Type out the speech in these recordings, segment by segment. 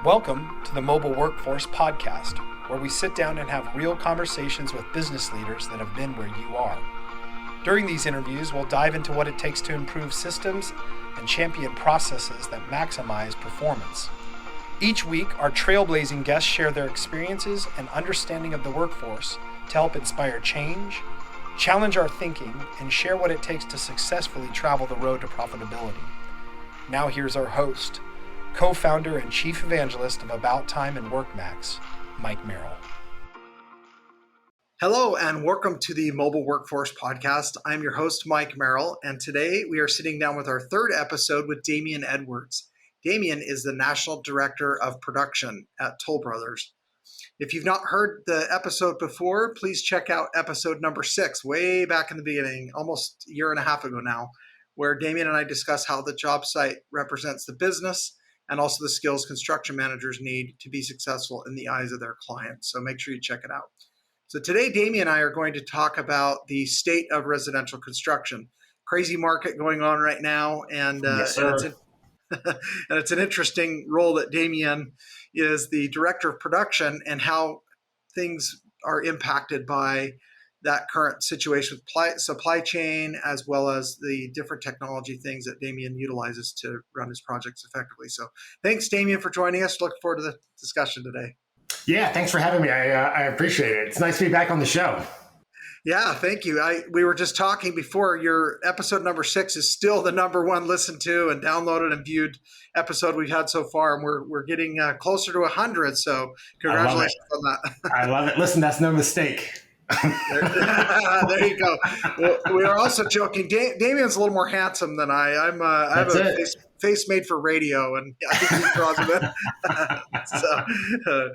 Welcome to the Mobile Workforce Podcast, where we sit down and have real conversations with business leaders that have been where you are. During these interviews, we'll dive into what it takes to improve systems and champion processes that maximize performance. Each week, our trailblazing guests share their experiences and understanding of the workforce to help inspire change, challenge our thinking, and share what it takes to successfully travel the road to profitability. Now here's our host, co-founder and chief evangelist of About Time and WorkMax, Mike Merrill. Hello and welcome to the Mobile Workforce Podcast. I'm your host, Mike Merrill, and today we are sitting down with our third episode with Damian Edwards. Damian is the National Director of Production at Toll Brothers. If you've not heard the episode before, please check out episode number 6, way back in the beginning, almost a year and a half ago now, where Damian and I discuss how the job site represents the business and also the skills construction managers need to be successful in the eyes of their clients. So make sure you check it out. So today, Damian and I are going to talk about the state of residential construction. Crazy market going on right now, and it's an interesting role that Damian is the director of production and how things are impacted by that current situation with supply chain, as well as the different technology things that Damian utilizes to run his projects effectively. So thanks, Damian, for joining us. Look forward to the discussion today. Yeah, thanks for having me. I appreciate it. It's nice to be back on the show. Yeah, thank you. We were just talking before. Your episode number 6 is still the number one listened to and downloaded and viewed episode we've had so far, and we're getting closer to 100. So congratulations on that. I love it. Listen, that's no mistake. There you go. Well, we are also joking. Damian's a little more handsome than I. I have a face made for radio, and I think he draws a bit.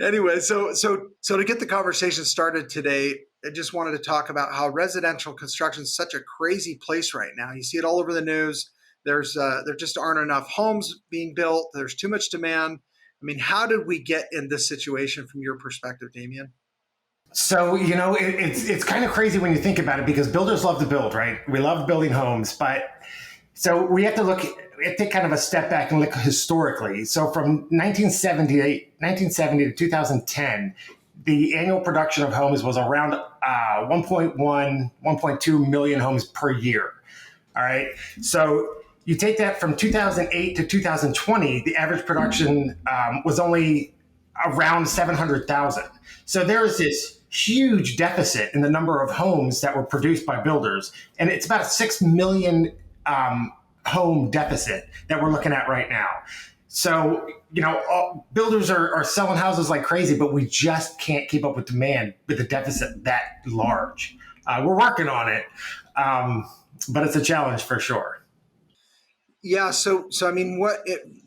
Anyway, so to get the conversation started today, I just wanted to talk about how residential construction is such a crazy place right now. You see it all over the news. There just aren't enough homes being built. There's too much demand. I mean, how did we get in this situation from your perspective, Damian? So, it's kind of crazy when you think about it, because builders love to build, right? We love building homes, but so we have to take kind of a step back and look historically. So from 1970 to 2010, the annual production of homes was around 1.2 million homes per year. All right. So you take that from 2008 to 2020, the average production was only around 700,000. So there is this huge deficit in the number of homes that were produced by builders. And it's about a 6 million home deficit that we're looking at right now. So, builders are selling houses like crazy, but we just can't keep up with demand with the deficit that large. We're working on it, but it's a challenge for sure. Yeah. So I mean,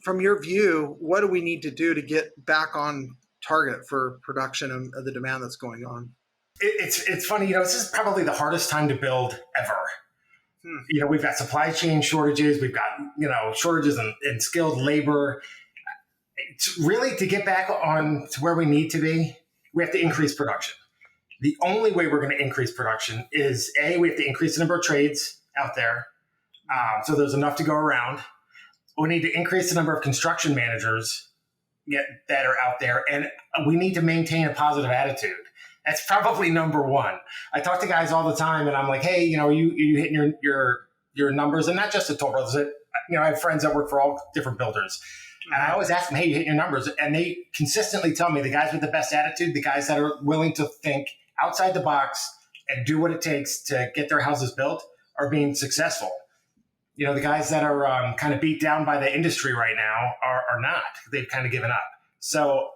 from your view, what do we need to do to get back on target for production of the demand that's going on? It's funny, this is probably the hardest time to build ever. We've got supply chain shortages. We've got, shortages in skilled labor. It's really, to get back on to where we need to be, we have to increase production. The only way we're going to increase production is, we have to increase the number of trades out there. So there's enough to go around. We need to increase the number of construction managers that are out there. And we need to maintain a positive attitude. That's probably number one. I talk to guys all the time, and I'm like, hey, are you hitting your numbers? And not just at Toll Brothers. I have friends that work for all different builders. And I always ask them, hey, you hitting your numbers? And they consistently tell me the guys with the best attitude, the guys that are willing to think outside the box and do what it takes to get their houses built, are being successful. The guys that are kind of beat down by the industry right now are not. They've kind of given up. So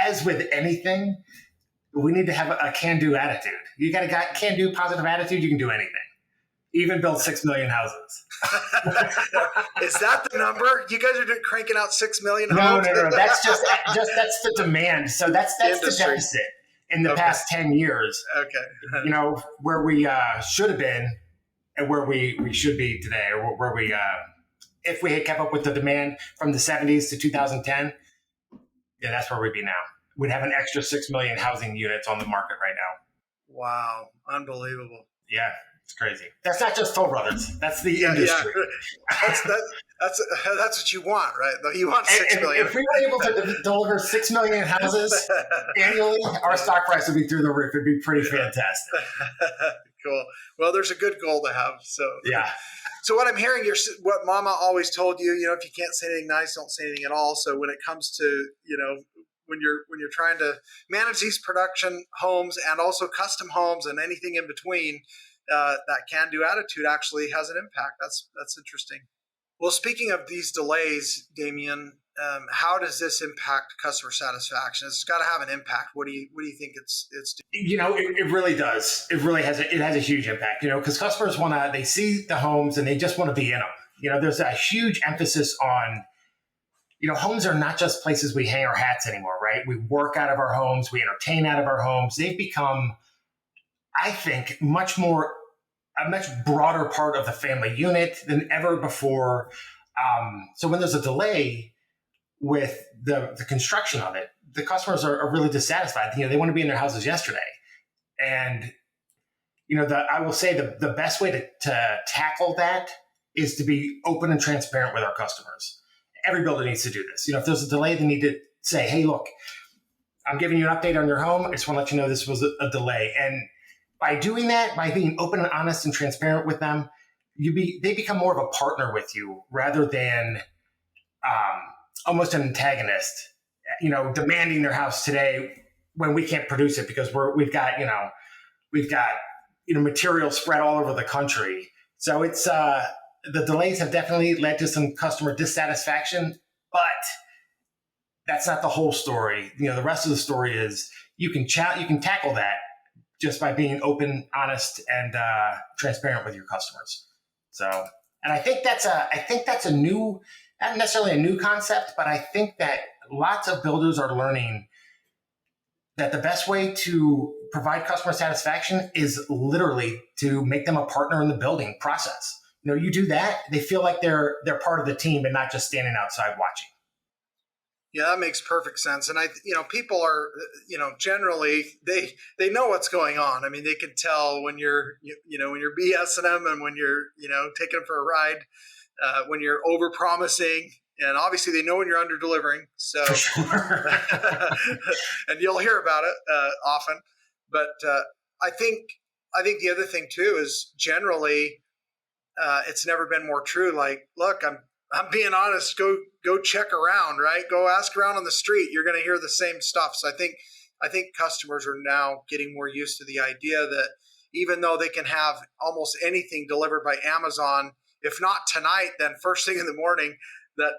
as with anything, we need to have a can-do attitude. You got a can-do positive attitude, you can do anything. Even build 6 million houses. Is that the number? You guys are cranking out 6 million homes? No. That's just that's the demand. So that's the deficit in the past 10 years. Okay. Where we should have been and where we should be today, or where we, if we had kept up with the demand from the 70s to 2010, that's where we'd be now. We'd have an extra 6 million housing units on the market right now. Wow. Unbelievable. Yeah. It's crazy. That's not just Toll Brothers. That's the industry. Yeah. That's what you want, right? You want 6 million. If we were able to deliver 6 million houses annually, our stock price would be through the roof. It'd be pretty fantastic. Cool. Well, there's a good goal to have. So yeah. So what I'm hearing, what Mama always told you, if you can't say anything nice, don't say anything at all. So when it comes to, when you're trying to manage these production homes and also custom homes and anything in between, that can-do attitude actually has an impact. That's interesting. Well, speaking of these delays, Damien, how does this impact customer satisfaction? It's got to have an impact. What do you think it's doing? It really does. It really has a huge impact, because customers they see the homes and they just want to be in them. There's a huge emphasis on, homes are not just places we hang our hats anymore, right? We work out of our homes, we entertain out of our homes. They've become, I think, a much broader part of the family unit than ever before. So when there's a delay with the construction of it, the customers are really dissatisfied. They want to be in their houses yesterday. And, I will say the best way to tackle that is to be open and transparent with our customers. Every builder needs to do this. If there's a delay, they need to say, hey, look, I'm giving you an update on your home. I just want to let you know this was a delay. And by doing that, by being open and honest and transparent with them, they become more of a partner with you rather than almost an antagonist, demanding their house today when we can't produce it because we've got material spread all over the country. So it's the delays have definitely led to some customer dissatisfaction, but that's not the whole story. The rest of the story is you can tackle that just by being open, honest, and transparent with your customers. So, and I think that's a new, not necessarily a new concept, but I think that lots of builders are learning that the best way to provide customer satisfaction is literally to make them a partner in the building process. You do that, they feel like they're part of the team and not just standing outside watching. Yeah, that makes perfect sense. And people are, generally they know what's going on. I mean, they can tell when you're BSing them and when you're, taking them for a ride, when you're over promising, and obviously they know when you're under delivering. So, for sure. and you'll hear about it often. But I think the other thing too is generally it's never been more true. Like, look, I'm being honest. Go check around, right? Go ask around on the street. You're going to hear the same stuff. So I think customers are now getting more used to the idea that even though they can have almost anything delivered by Amazon, if not tonight, then first thing in the morning, that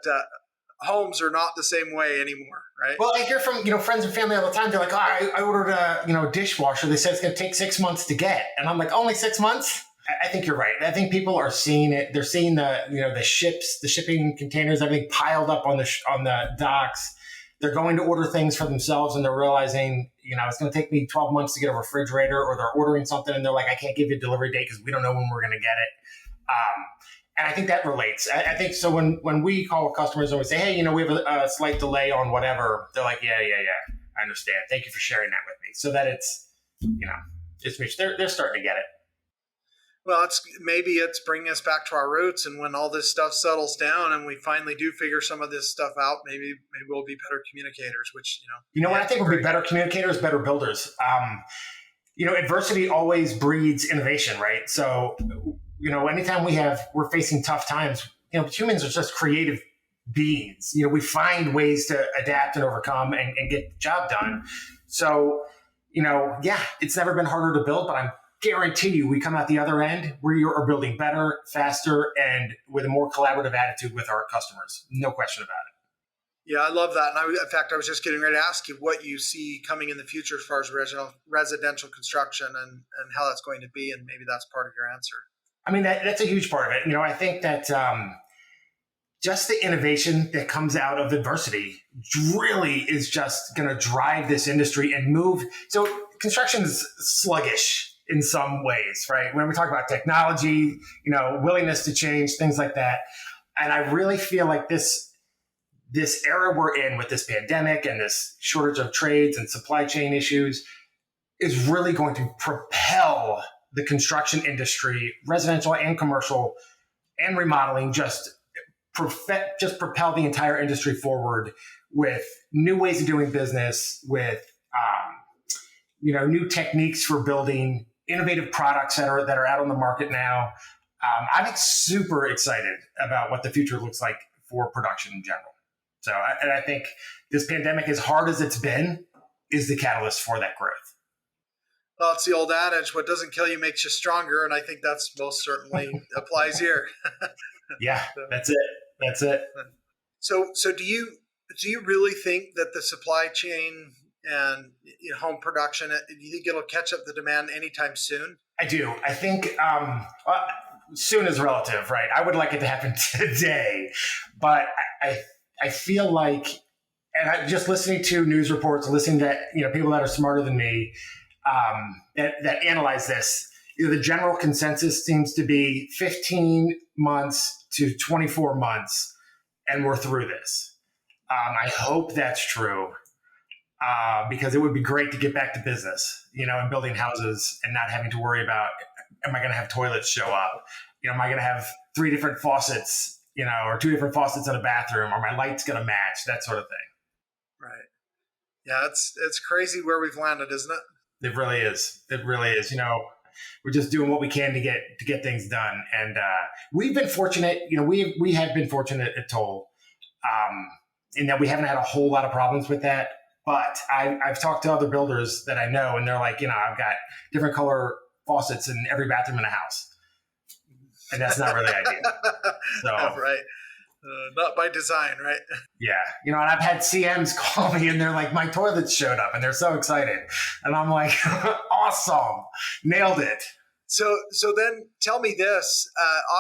homes are not the same way anymore, right? Well, I hear from friends and family all the time. They're like, I ordered a dishwasher. They said it's going to take 6 months to get, and I'm like, only 6 months? I think you're right. I think people are seeing it. They're seeing the shipping containers, everything piled up on the docks. They're going to order things for themselves, and they're realizing, it's going to take me 12 months to get a refrigerator, or they're ordering something, and they're like, I can't give you a delivery date because we don't know when we're going to get it. And I think that relates. I think so. When we call customers and we say, hey, we have a slight delay on whatever, they're like, yeah, I understand. Thank you for sharing that with me. So that it's they're starting to get it. Well, maybe it's bringing us back to our roots, and when all this stuff settles down and we finally do figure some of this stuff out, maybe we'll be better communicators. Which what I think will be better communicators, better builders. Adversity always breeds innovation, right? So, anytime we're facing tough times, humans are just creative beings. We find ways to adapt and overcome and get the job done. So, it's never been harder to build, but I guarantee you we come out the other end where you are building better, faster, and with a more collaborative attitude with our customers. No question about it. Yeah, I love that. And in fact, I was just getting ready to ask you what you see coming in the future as far as residential construction and how that's going to be. And maybe that's part of your answer. I mean, that's a huge part of it. I think that just the innovation that comes out of adversity really is just going to drive this industry and move. So construction is sluggish in some ways, right? When we talk about technology, willingness to change, things like that. And I really feel like this era we're in with this pandemic and this shortage of trades and supply chain issues is really going to propel the construction industry, residential and commercial and remodeling, just just propel the entire industry forward with new ways of doing business, with new techniques for building innovative products that are out on the market now. I'm super excited about what the future looks like for production in general. So, I think this pandemic, as hard as it's been, is the catalyst for that growth. Well, it's the old adage, what doesn't kill you makes you stronger. And I think that's most certainly applies here. Yeah, that's it. So do you really think that the supply chain and home production, do you think it'll catch up the demand anytime soon? I do. I think soon is relative, right? I would like it to happen today, but I feel like, and I'm just listening to news reports, listening to people that are smarter than me that analyze this. The general consensus seems to be 15 months to 24 months, and we're through this. I hope that's true because it would be great to get back to business, and building houses and not having to worry about, am I going to have toilets show up? Am I going to have 3 different faucets, or 2 different faucets in a bathroom? Are my lights going to match? That sort of thing. Right. Yeah, it's crazy where we've landed, isn't it? It really is. It really is. We're just doing what we can to get things done, and we've been fortunate. We have been fortunate at Toll, in that we haven't had a whole lot of problems with that. But I've talked to other builders that I know, and they're like, I've got different color faucets in every bathroom in the house, and that's not really ideal. So, right. Not by design, right? Yeah. And I've had CMs call me and they're like, my toilets showed up and they're so excited. And I'm like, awesome. Nailed it. So then tell me this,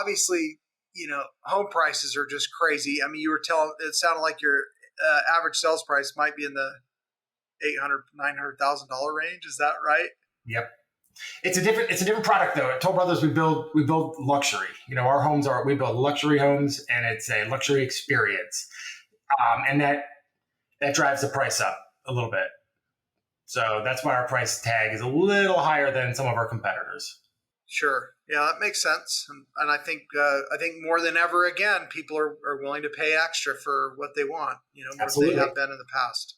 obviously, home prices are just crazy. I mean, it sounded like your average sales price might be in the $800,000, $900,000 range. Is that right? Yep. It's a different product though. At Toll Brothers, we build luxury. We build luxury homes, and it's a luxury experience, and that drives the price up a little bit. So that's why our price tag is a little higher than some of our competitors. Sure, yeah, that makes sense, and I think more than ever again, people are willing to pay extra for what they want. More Absolutely. than they have been in the past.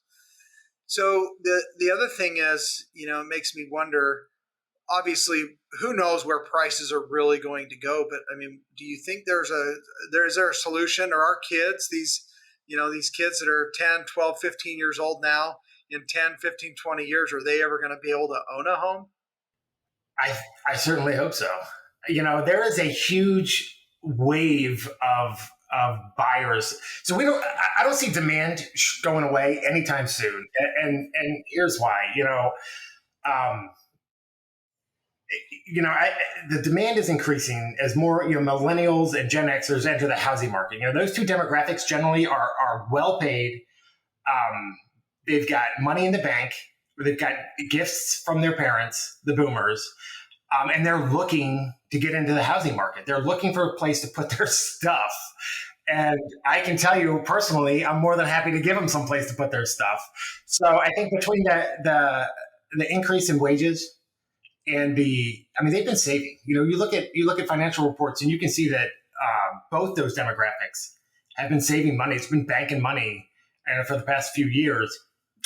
So the other thing is, it makes me wonder. Obviously, who knows where prices are really going to go? But I mean, do you think is there a solution? Or our kids, these kids that are 10, 12, 15 years old now, in 10, 15, 20 years, are they ever going to be able to own a home? I certainly hope so. There is a huge wave of buyers. So I don't see demand going away anytime soon. And here's why, the demand is increasing as more millennials and Gen Xers enter the housing market. Those 2 demographics generally are well paid. They've got money in the bank, or they've got gifts from their parents, the boomers, and they're looking to get into the housing market. They're looking for a place to put their stuff. And I can tell you personally, I'm more than happy to give them some place to put their stuff. So I think between the increase in wages and they've been saving. You look at financial reports, and you can see that both those demographics have been saving money. It's been banking money, and for the past few years,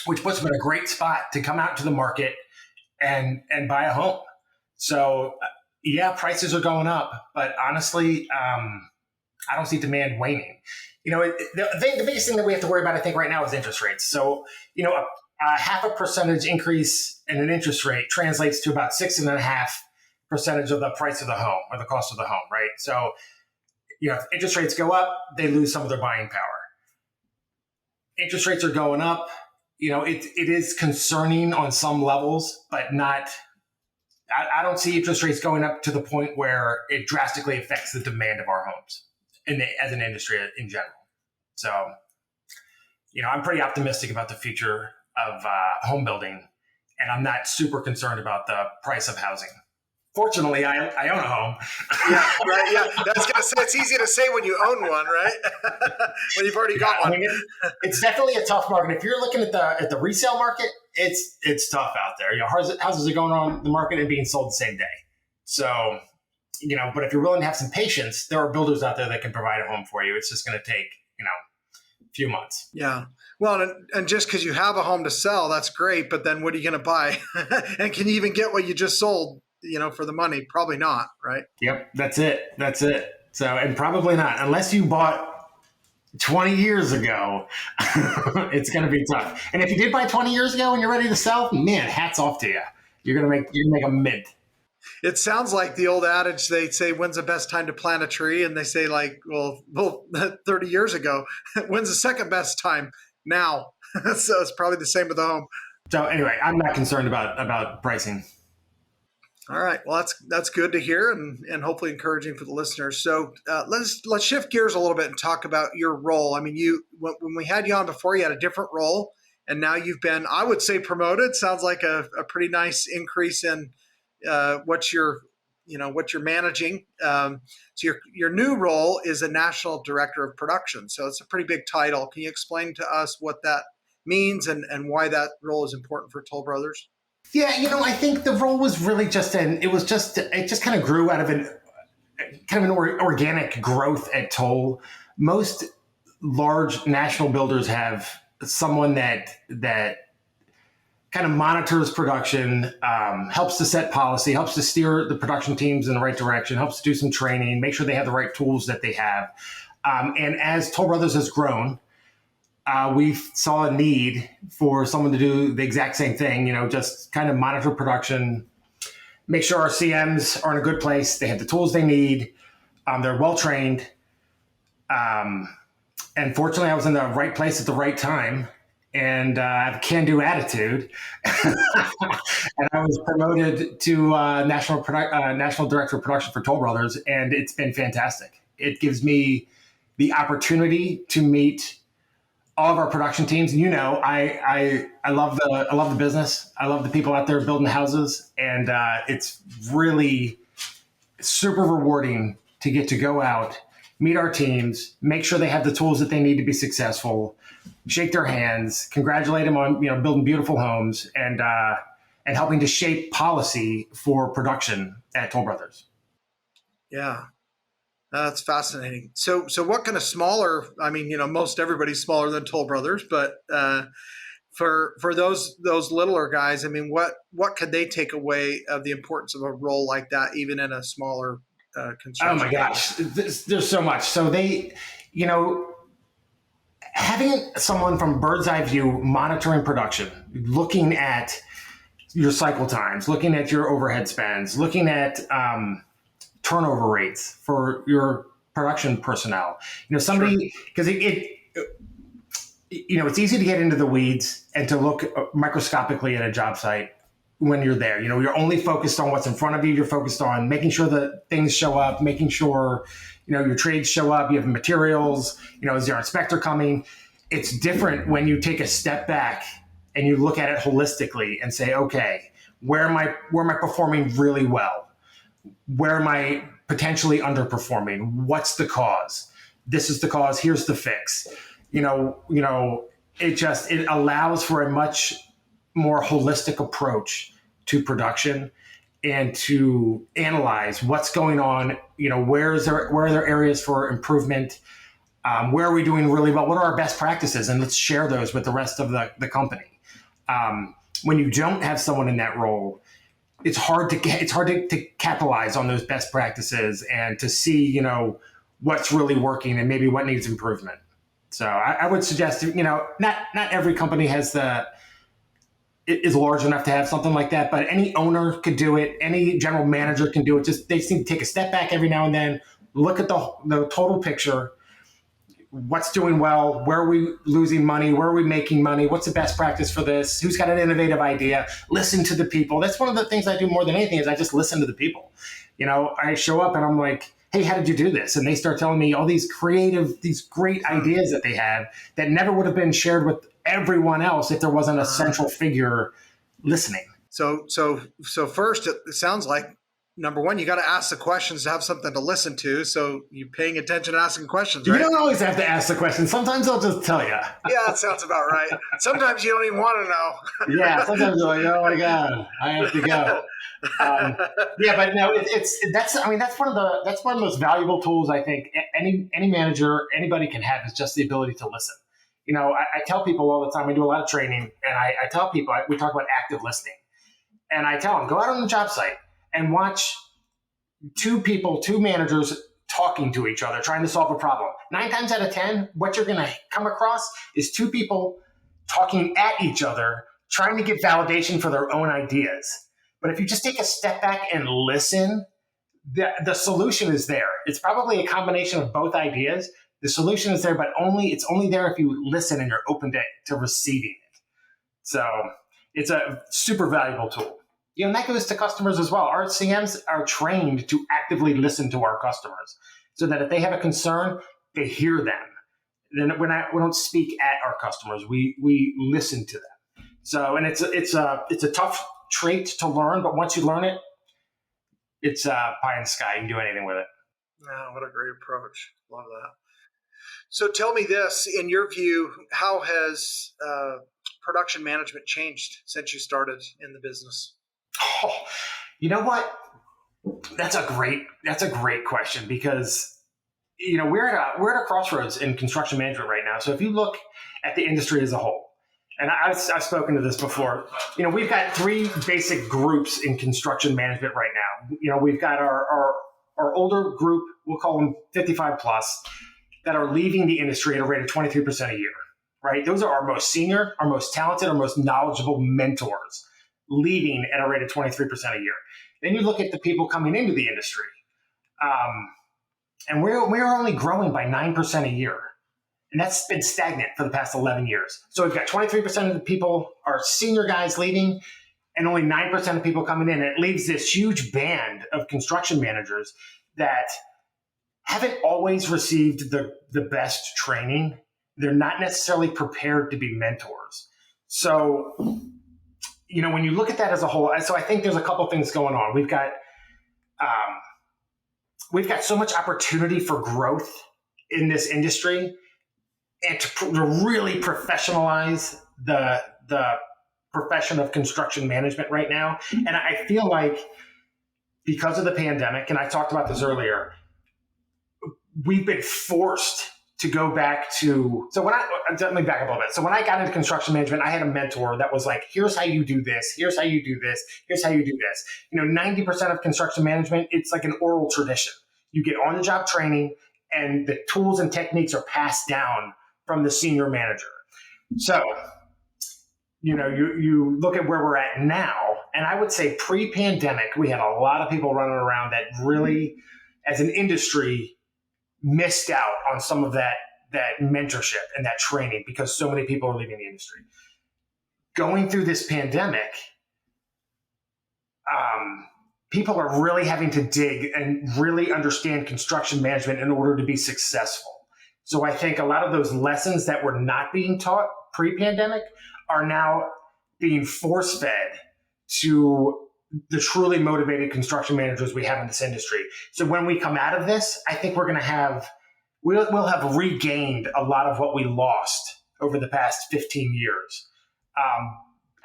which puts them in a great spot to come out to the market and buy a home. So yeah, prices are going up, but honestly, I don't see demand waning. The biggest thing that we have to worry about, I think, right now is interest rates. So a 0.5% increase in an interest rate translates to about 6.5% of the price of the home, or the cost of the home, right? So, if interest rates go up, they lose some of their buying power. Interest rates are going up. It is concerning on some levels, but not. I don't see interest rates going up to the point where it drastically affects the demand of our homes as an industry in general. So, I'm pretty optimistic about the future of home building, and I'm not super concerned about the price of housing. Fortunately, I own a home. Yeah, right. Yeah, that's gonna say it's easy to say when you own one, right? When you've already got one. It's definitely a tough market. If you're looking at the resale market, it's tough out there. Houses are going on the market and being sold the same day. So But if you're willing to have some patience, there are builders out there that can provide a home for you. It's just going to take, a few months. Yeah. Well, and just because you have a home to sell, that's great. But then what are you going to buy? And can you even get what you just sold, for the money? Probably not, right? Yep. That's it. So, and probably not, unless you bought 20 years ago, it's going to be tough. And if you did buy 20 years ago and you're ready to sell, man, hats off to you. You're going to make a mint. It sounds like the old adage, they say, when's the best time to plant a tree? And they say well, 30 years ago, when's the second best time? Now. So it's probably the same with the home. So anyway, I'm not concerned about pricing. All right. Well, that's good to hear and hopefully encouraging for the listeners. So let's shift gears a little bit and talk about your role. I mean, when we had you on before, you had a different role, and now you've been, I would say, promoted. Sounds like a pretty nice increase in what you're managing. So your new role is a national director of production. So it's a pretty big title. Can you explain to us what that means and why that role is important for Toll Brothers? Yeah, I think the role was really it just kind of grew out of an organic growth at Toll. Most large national builders have someone that kind of monitors production, helps to set policy, helps to steer the production teams in the right direction, helps to do some training, make sure they have the right tools that they have. And as Toll Brothers has grown, we saw a need for someone to do the exact same thing, just kind of monitor production, make sure our CMs are in a good place. They have the tools they need. They're well-trained. And fortunately, I was in the right place at the right time. And I have a can-do attitude. And I was promoted to National Director of Production for Toll Brothers, and it's been fantastic. It gives me the opportunity to meet all of our production teams. I love the business. I love the people out there building houses, and it's really super rewarding to get to go out, meet our teams, make sure they have the tools that they need to be successful, shake their hands, congratulate them on building beautiful homes, and helping to shape policy for production at Toll Brothers. Yeah. That's fascinating. So what kind of smaller, most everybody's smaller than Toll Brothers, but for those littler guys, what could they take away of the importance of a role like that, even in a smaller construction? Oh my gosh, there's so much. So they, having someone from bird's eye view monitoring production, looking at your cycle times, looking at your overhead spends, looking at turnover rates for your production personnel. Somebody, because it's easy to get into the weeds and to look microscopically at a job site when you're there. You're only focused on what's in front of you. You're focused on making sure that things show up, making sure, your trades show up, you have materials, is your inspector coming? It's different when you take a step back and you look at it holistically and say, okay, where am I performing really well? Where am I potentially underperforming? What's the cause? This is the cause. Here's the fix. It allows for a much more holistic approach to production and to analyze what's going on. Where are there areas for improvement? Where are we doing really well? What are our best practices? And let's share those with the rest of the company. When you don't have someone in that role, it's hard to capitalize on those best practices and to see, what's really working and maybe what needs improvement. So I would suggest, not every company is large enough to have something like that, but any owner could do it. Any general manager can do it. Just, they just need to take a step back every now and then, look at the total picture. What's doing well? Where are we losing money? Where are we making money? What's the best practice for this? Who's got an innovative idea? Listen to the people. That's one of the things I do more than anything is I just listen to the people. I show up and I'm like, hey, how did you do this? And they start telling me all these great ideas that they have that never would have been shared with everyone else if there wasn't a central figure listening. So first, it sounds like number one, you got to ask the questions to have something to listen to. So you paying attention and asking questions, You right? don't always have to ask the question. Sometimes I'll just tell you. Yeah, that sounds about right. Sometimes you don't even want to know. Yeah, sometimes you're like, oh my God, I have to go. Yeah, but no, that's one of the most valuable tools I think any manager, anybody can have, is just the ability to listen. I tell people all the time, I do a lot of training, and I tell people, we talk about active listening. And I tell them, go out on the job site and watch two managers talking to each other, trying to solve a problem. 9 times out of 10, what you're going to come across is two people talking at each other, trying to get validation for their own ideas. But if you just take a step back and listen, the solution is there. It's probably a combination of both ideas. The solution is there, but it's only there if you listen and you're open to receiving it. So it's a super valuable tool. And that goes to customers as well. Our CMs are trained to actively listen to our customers so that if they have a concern, they hear them. Then we don't speak at our customers. We listen to them. So, and it's a tough trait to learn, but once you learn it, it's pie in the sky. You can do anything with it. Oh, what a great approach. Love that. So tell me this, in your view, how has production management changed since you started in the business? Oh, you know what? That's a great question, because we're at a crossroads in construction management right now. So if you look at the industry as a whole, and I've spoken to this before, we've got 3 basic groups in construction management right now. We've got our older group, we'll call them 55 plus, that are leaving the industry at a rate of 23% a year, right? Those are our most senior, our most talented, our most knowledgeable mentors, leaving at a rate of 23% a year. Then you look at the people coming into the industry, and we're only growing by 9% a year. And that's been stagnant for the past 11 years. So we've got 23% of the people are senior guys leaving, and only 9% of people coming in. And it leaves this huge band of construction managers that haven't always received the best training. They're not necessarily prepared to be mentors. So, when you look at that as a whole, so I think there's a couple things going on. We've got so much opportunity for growth in this industry, and to really professionalize the profession of construction management right now. And I feel like because of the pandemic, and I talked about this earlier, we've been forced to go back to, let me back up a little bit. So when I got into construction management, I had a mentor that was like, here's how you do this, here's how you do this, here's how you do this. 90% of construction management, it's like an oral tradition. You get on the job training, and the tools and techniques are passed down from the senior manager. So, you look at where we're at now, and I would say pre-pandemic, we had a lot of people running around that really, as an industry, missed out on some of that mentorship and that training because so many people are leaving the industry. Going through this pandemic, people are really having to dig and really understand construction management in order to be successful. So I think a lot of those lessons that were not being taught pre-pandemic are now being force-fed to the truly motivated construction managers we have in this industry. So when we come out of this, I think we'll have regained a lot of what we lost over the past 15 years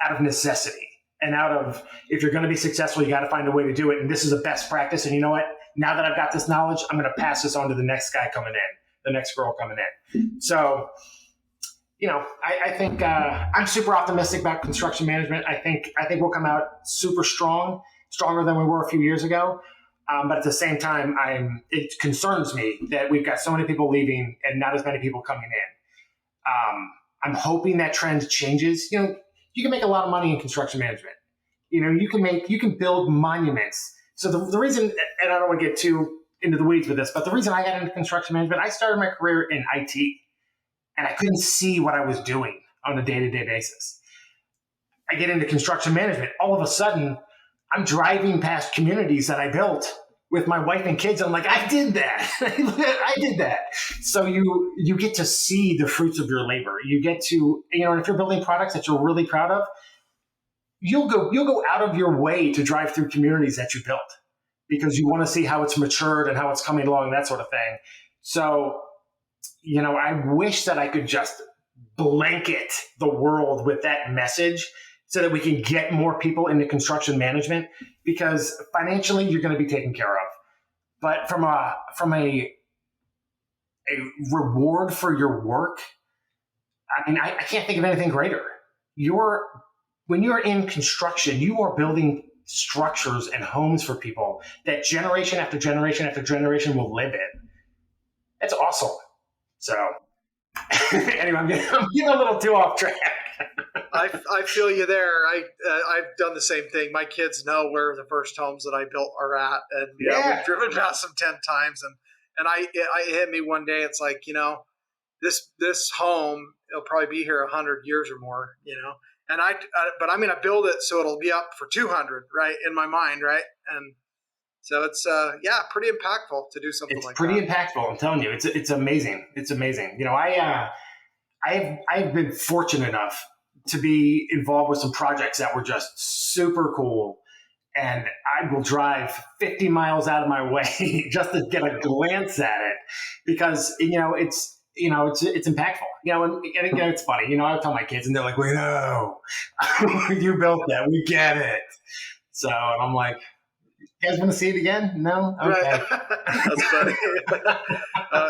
out of necessity. And out of, if you're going to be successful, you got to find a way to do it. And this is a best practice. And you know what? Now that I've got this knowledge, I'm going to pass this on to the next guy coming in, the next girl coming in. So, I think I'm super optimistic about construction management. I think we'll come out super stronger than we were a few years ago. But at the same time, it concerns me that we've got so many people leaving and not as many people coming in. I'm hoping that trend changes. You can make a lot of money in construction management. You can build monuments. So the reason, and I don't want to get too into the weeds with this, but the reason I got into construction management, I started my career in IT, and I couldn't see what I was doing on a day-to-day basis. I get into construction management. All of a sudden, I'm driving past communities that I built with my wife and kids. I'm like, I did that. I did that. So you get to see the fruits of your labor. You get to, and if you're building products that you're really proud of, you'll go out of your way to drive through communities that you built. because you want to see how it's matured and how it's coming along, that sort of thing. So, I wish that I could just blanket the world with that message so that we can get more people into construction management, because financially you're going to be taken care of. But from a reward for your work, I mean, I can't think of anything greater. When you're in construction, you are building structures and homes for people that generation after generation after generation will live in. It's awesome. So anyway, I'm getting a little too off track. I feel you there. I've done the same thing. My kids know where the first homes that I built are at, and we've driven past them 10 times. And it hit me one day. It's like, this home, it'll probably be here 100 years or more. And but I'm going to build it so it'll be up for 200, right, in my mind, right? And so it's pretty impactful to do something like that. It's pretty impactful. I'm telling you, it's amazing. It's amazing. I've been fortunate enough to be involved with some projects that were just super cool, and I will drive 50 miles out of my way just to get a glance at it, because it's impactful. And again, it's funny. I tell my kids, and they're like, "We know you built that. We get it." So I'm like, "You guys want to see it again? No, okay." Right. That's funny.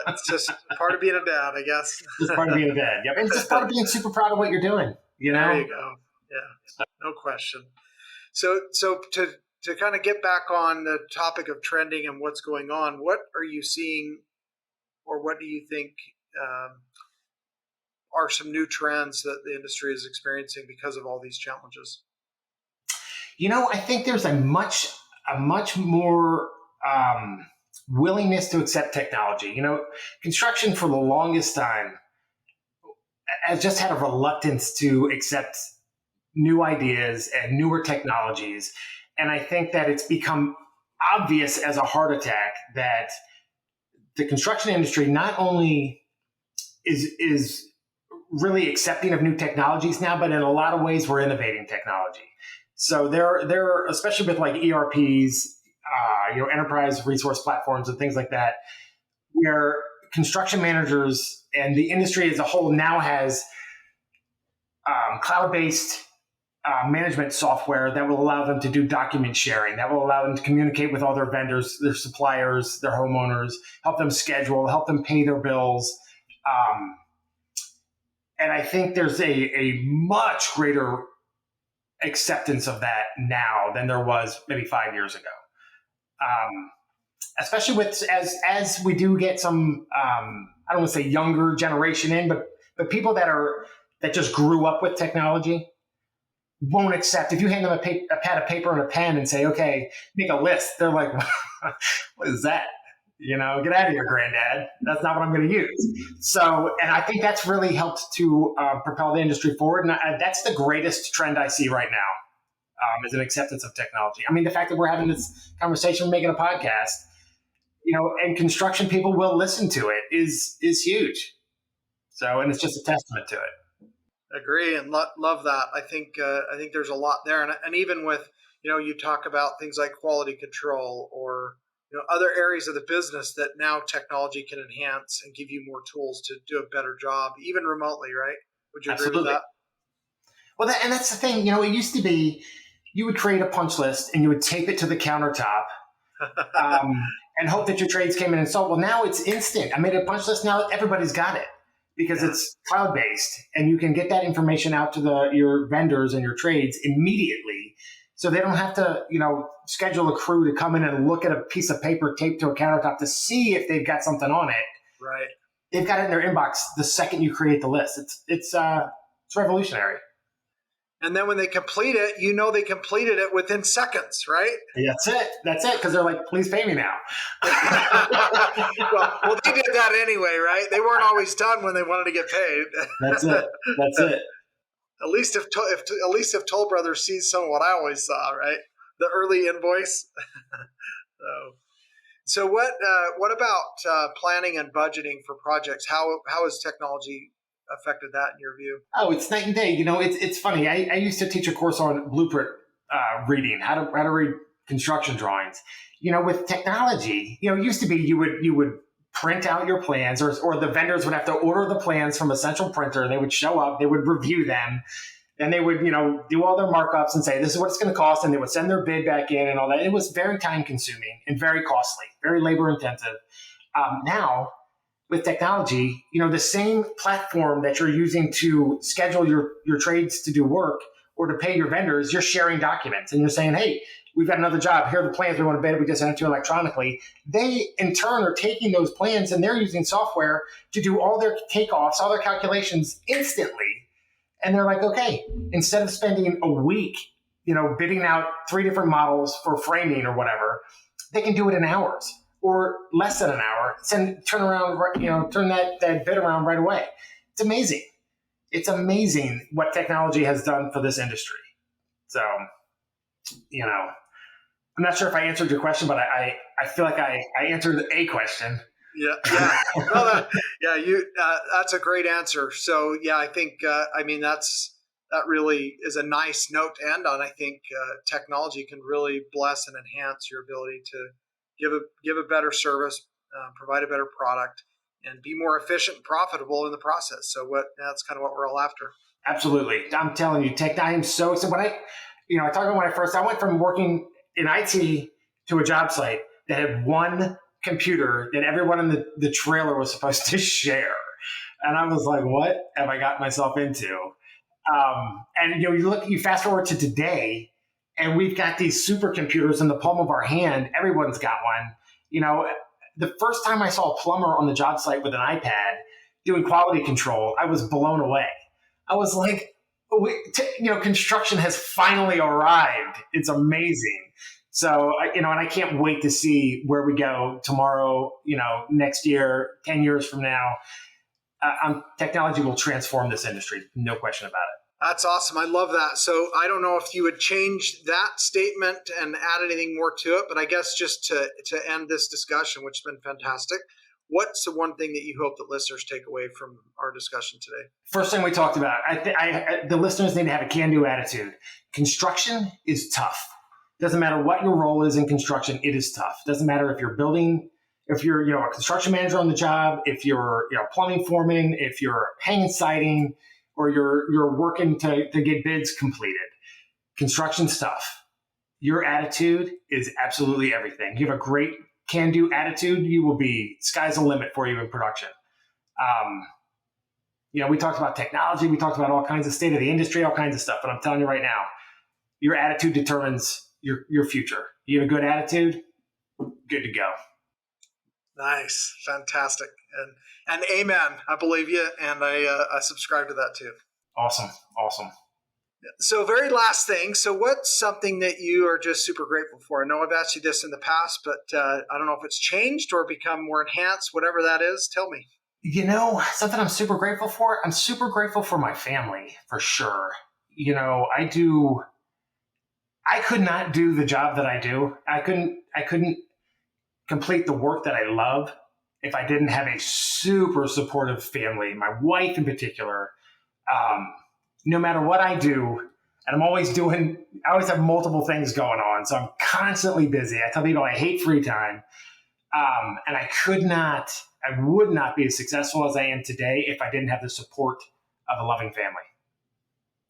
It's just part of being a dad, I guess. Just part of being a dad. Yep, and it's just part of being super proud of what you're doing. There you go. Yeah, no question. So to kind of get back on the topic of trending and what's going on, what are you seeing, or what do you think are some new trends that the industry is experiencing because of all these challenges? I think there's a much more willingness to accept technology. Construction for the longest time has just had a reluctance to accept new ideas and newer technologies. And I think that it's become obvious as a heart attack that the construction industry not only is really accepting of new technologies now, but in a lot of ways we're innovating technology. So they're especially with like ERPs, enterprise resource platforms and things like that, where construction managers and the industry as a whole now has cloud-based management software that will allow them to do document sharing, that will allow them to communicate with all their vendors, their suppliers, their homeowners, help them schedule, help them pay their bills. And I think there's a much greater acceptance of that now than there was maybe 5 years ago. Especially with as we do get some I don't want to say younger generation in, but people that just grew up with technology won't accept if you hand them a pad of paper and a pen and say, "Okay, make a list." They're like, "What is that? Get out of here, granddad. That's not what I'm going to use." So, and I think that's really helped to propel the industry forward. And that's the greatest trend I see right now, is an acceptance of technology. I mean, the fact that we're having this conversation, making a podcast, and construction people will listen to it is huge. So, and it's just a testament to it. Agree, and love that. I think there's a lot there, and even with you talk about things like quality control or other areas of the business that now technology can enhance and give you more tools to do a better job, even remotely, right? Would you Absolutely agree with that? Well, and that's the thing. It used to be you would create a punch list and you would tape it to the countertop and hope that your trades came in and sold. Well, now it's instant. I made a punch list. Now everybody's got it because it's cloud-based, and you can get that information out to your vendors and your trades immediately. So they don't have to, schedule a crew to come in and look at a piece of paper taped to a countertop to see if they've got something on it. Right. They've got it in their inbox the second you create the list. It's revolutionary. And then when they complete it, they completed it within seconds, right? That's it. Because they're like, "Please pay me now." well, they did that anyway, right? They weren't always done when they wanted to get paid. That's it. At least if Toll Brothers sees some of what I always saw, right? The early invoice. So what about planning and budgeting for projects? How has technology affected that in your view? Oh, it's night and day. It's funny. I used to teach a course on blueprint reading, how to read construction drawings. With technology, it used to be you would print out your plans, or the vendors would have to order the plans from a central printer. They would show up, they would review them, and they would, do all their markups and say, this is what it's going to cost. And they would send their bid back in and all that. It was very time consuming and very costly, very labor intensive. Now with technology, the same platform that you're using to schedule your trades to do work or to pay your vendors, you're sharing documents and you're saying, hey, we've got another job. Here are the plans we want to bid. We just sent it to you electronically. They, in turn, are taking those plans and they're using software to do all their takeoffs, all their calculations instantly. And they're like, okay, instead of spending a week, bidding out 3 different models for framing or whatever, they can do it in hours or less than an hour. Turn that bid around right away. It's amazing. It's amazing what technology has done for this industry. So, I'm not sure if I answered your question, but I feel like I answered a question. Yeah. That's a great answer. So yeah, I think, that really is a nice note to end on. I think technology can really bless and enhance your ability to give a better service, provide a better product, and be more efficient and profitable in the process. So that's kind of what we're all after. Absolutely. I'm telling you, I am so excited. I talked about I went from working in IT to a job site that had one computer that everyone in the trailer was supposed to share. And I was like, what have I got myself into? And you fast forward to today and we've got these supercomputers in the palm of our hand. Everyone's got one. The first time I saw a plumber on the job site with an iPad doing quality control, I was blown away. I was like, construction has finally arrived. It's amazing. So, and I can't wait to see where we go tomorrow, next year, 10 years from now. Technology will transform this industry. No question about it. That's awesome. I love that. So I don't know if you would change that statement and add anything more to it, but I guess just to end this discussion, which has been fantastic, what's the one thing that you hope that listeners take away from our discussion today? First thing we talked about, the listeners need to have a can-do attitude. Construction is tough. Doesn't matter what your role is in construction, it is tough. Doesn't matter if you're building, if you're a construction manager on the job, if you're plumbing foreman, if you're hanging siding, or you're working to get bids completed. Construction's tough. Your attitude is absolutely everything. You have a great can-do attitude, you will be, sky's the limit for you in production. We talked about technology, we talked about all kinds of state of the industry, all kinds of stuff, but I'm telling you right now, your attitude determines your future. You have a good attitude, good to go. Nice. Fantastic. And amen. I believe you. And I subscribe to that too. Awesome. So very last thing. So what's something that you are just super grateful for? I know I've asked you this in the past, but I don't know if it's changed or become more enhanced, whatever that is. Tell me. Something I'm super grateful for. I'm super grateful for my family, for sure. I could not do the job that I do. I couldn't complete the work that I love if I didn't have a super supportive family, my wife in particular. No matter what I do, and I always have multiple things going on. So I'm constantly busy. I tell people I hate free time. And I would not be as successful as I am today if I didn't have the support of a loving family.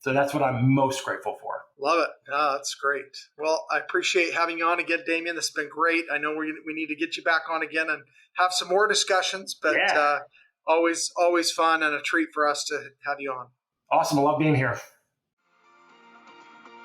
So that's what I'm most grateful for. Love it. Oh, that's great. Well, I appreciate having you on again, Damien. This has been great. I know we need to get you back on again and have some more discussions, but always fun and a treat for us to have you on. Awesome. I love being here.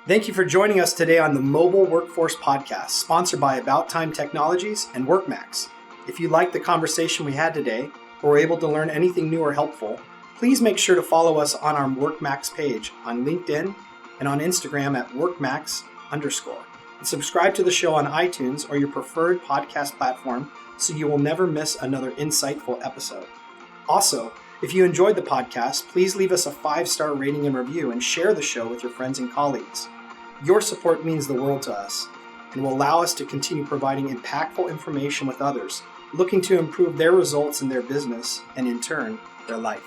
Thank you for joining us today on the Mobile Workforce Podcast, sponsored by About Time Technologies and WorkMax. If you liked the conversation we had today or were able to learn anything new or helpful, please make sure to follow us on our WorkMax page on LinkedIn and on Instagram at WorkMax_. And subscribe to the show on iTunes or your preferred podcast platform so you will never miss another insightful episode. Also, if you enjoyed the podcast, please leave us a 5-star rating and review and share the show with your friends and colleagues. Your support means the world to us and will allow us to continue providing impactful information with others looking to improve their results in their business and, in turn, their life.